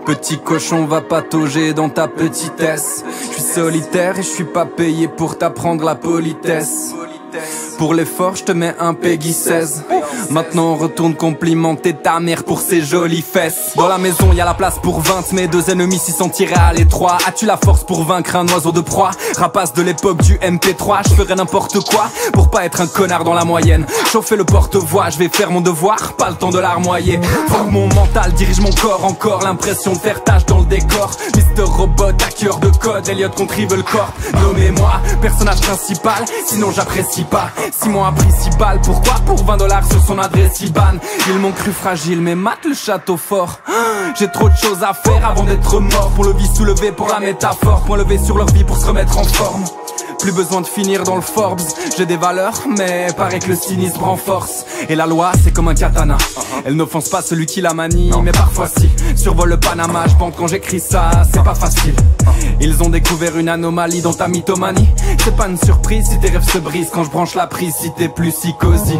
Petit cochon va patauger dans ta petitesse. Je suis solitaire et je suis pas payé pour t'apprendre la politesse. Pour l'effort, je te mets un Peggy 16. Maintenant on retourne complimenter ta mère pour ses jolies fesses. Dans la maison y a la place pour 20, mes deux ennemis s'y sont tirés à l'étroit. As-tu la force pour vaincre un oiseau de proie? Rapace de l'époque du MP3, je ferai n'importe quoi pour pas être un connard dans la moyenne. Chauffer le porte-voix, je vais faire mon devoir, pas le temps de larmoyer. Forme mon mental, dirige mon corps, encore l'impression de faire tâche dans le décor. Mr. Robot, hacker de code, Elliot contre Evil Corp. Nommez-moi personnage principal, sinon j'apprécie pas. 6 mois principal, pourquoi? Pour 20 $ sur son adresse IBAN. Ils m'ont cru fragile mais mate le château fort. J'ai trop de choses à faire avant d'être mort. Pour le vie soulevé, pour la métaphore. Point levé sur leur vie pour se remettre en forme. Plus besoin de finir dans le Forbes. J'ai des valeurs mais paraît que le cynisme renforce. Et la loi c'est comme un katana, elle n'offense pas celui qui la manie, mais parfois si. Survole le Panama, je pense quand j'écris ça, c'est pas facile. Ils ont découvert une anomalie dans ta mythomanie. C'est pas une surprise si tes rêves se brisent quand je branche la prise, si t'es plus psychosie.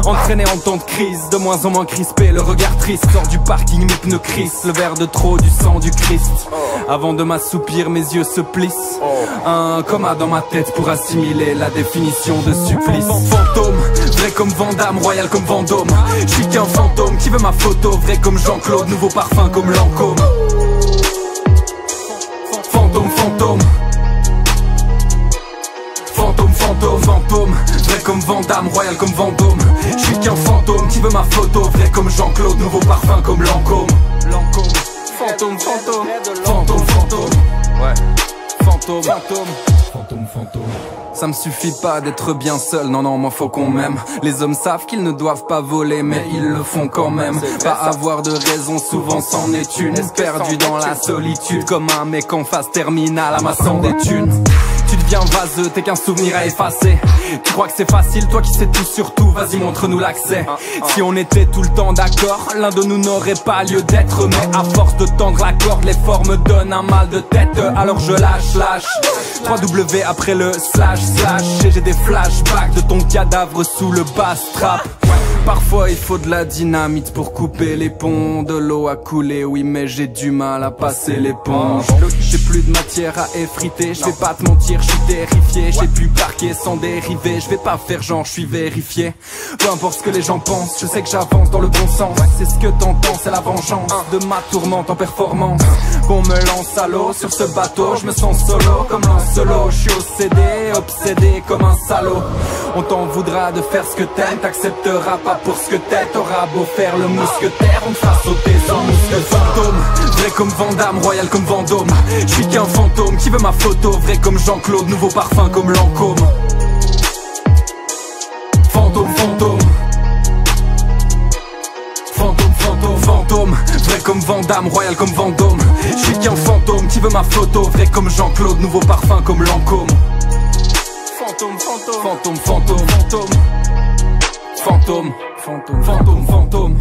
Entraîné en temps de crise, de moins en moins crispé, le regard triste sort du parking, mes pneus crissent. Le verre de trop, du sang du Christ. Avant de m'assoupir, mes yeux se plissent. Un coma dans ma tête pour assimiler la définition de supplice. Fantôme, vrai comme Van Damme, royal comme Vendôme. Je suis qu'un fantôme qui veut ma photo, vrai comme Jean-Claude, nouveau parfum comme Lancôme. Fantôme, fantôme. Fantôme, fantôme, fantôme. Vrai comme Van Damme, royal comme Vendôme. Je suis qu'un fantôme qui veut ma photo, vrai comme Jean-Claude, nouveau parfum comme Lancôme. Fantôme, fantôme. Fantôme, fantôme. Ouais. Fantôme, fantôme. Fantôme, fantôme. Ça me suffit pas d'être bien seul, non non moi faut qu'on m'aime. Les hommes savent qu'ils ne doivent pas voler mais ils le font quand même. Pas avoir de raison souvent c'en est une. Perdu dans la solitude comme un mec en phase terminale amassant des thunes. Tu deviens vaseux, t'es qu'un souvenir à effacer. Tu crois que c'est facile, toi qui sais tout sur tout, vas-y montre-nous l'accès. Si on était tout le temps d'accord, l'un de nous n'aurait pas lieu d'être. Mais à force de tendre la corde, l'effort me donne un mal de tête. Alors je lâche 3W après le slash. Et j'ai des flashbacks de ton cadavre sous le bass-trap. Parfois il faut de la dynamite pour couper les ponts. De l'eau à couler, oui mais j'ai du mal à passer l'éponge. J'ai plus de matière à effriter, je vais pas te mentir, je suis terrifié. J'ai pu parquer sans dériver, je vais pas faire genre je suis vérifié. Peu importe ce que les gens pensent, je sais que j'avance dans le bon sens. C'est ce que t'entends, c'est la vengeance de ma tourmente en performance. Qu'on me lance à l'eau sur ce bateau, je me sens solo comme Lancelot. Je suis obsédé comme un salaud. On t'en voudra de faire ce que t'aimes, t'accepteras pas pour ce que t'es. T'auras beau faire le mousquetaire, on te fera sauter sans mousque. Fantôme, vrai comme Van Damme, royal comme Vendôme. Je suis qu'un fantôme qui veut ma photo, vrai comme Jean-Claude, nouveau parfum comme Lancôme. Fantôme, fantôme. Fantôme, fantôme, fantôme. Vrai comme Van Damme, royal comme Vendôme. Je suis qu'un fantôme qui veut ma photo, vrai comme Jean-Claude, nouveau parfum comme Lancôme. Fantôme, fantôme. Fantôme, fantôme, fantôme. Fantôme, fantôme, fantôme, fantôme.